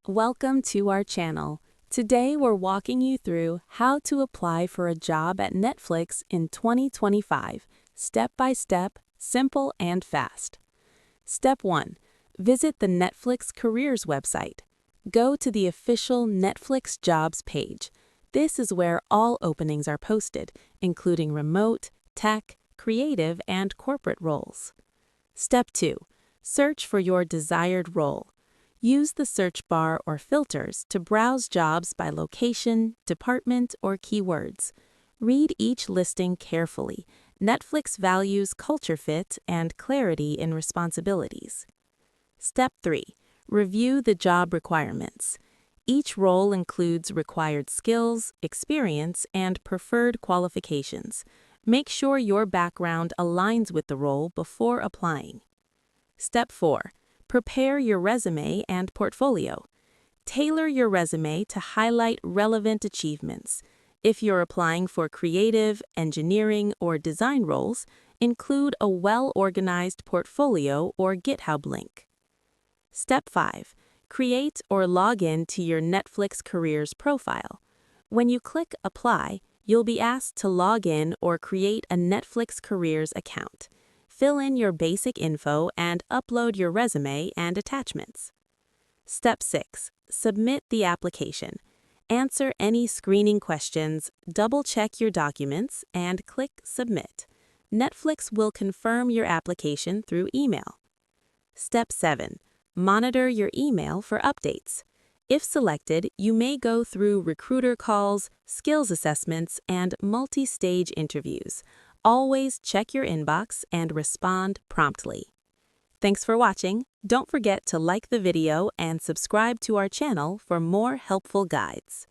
Welcome to our channel. Today we're walking you through how to apply for a job at Netflix in 2025, step by step, simple and fast. Step 1. Visit the Netflix Careers website. Go to the official Netflix Jobs page. This is where all openings are posted, including remote, tech, creative, and corporate roles. Step 2. Search for your desired role. Use the search bar or filters to browse jobs by location, department, or keywords. Read each listing carefully. Netflix values culture fit and clarity in responsibilities. Step 3. Review the job requirements. Each role includes required skills, experience, and preferred qualifications. Make sure your background aligns with the role before applying. Step 4. Prepare your resume and portfolio. Tailor your resume to highlight relevant achievements. If you're applying for creative, engineering, or design roles, include a well-organized portfolio or GitHub link. Step 5. Create or log in to your Netflix Careers profile. When you click Apply, you'll be asked to log in or create a Netflix Careers account. Fill in your basic info and upload your resume and attachments. Step 6. Submit the application. Answer any screening questions, double-check your documents, and click Submit. Netflix will confirm your application through email. Step 7. Monitor your email for updates. If selected, you may go through recruiter calls, skills assessments, and multi-stage interviews. Always check your inbox and respond promptly. Thanks for watching. Don't forget to like the video and subscribe to our channel for more helpful guides.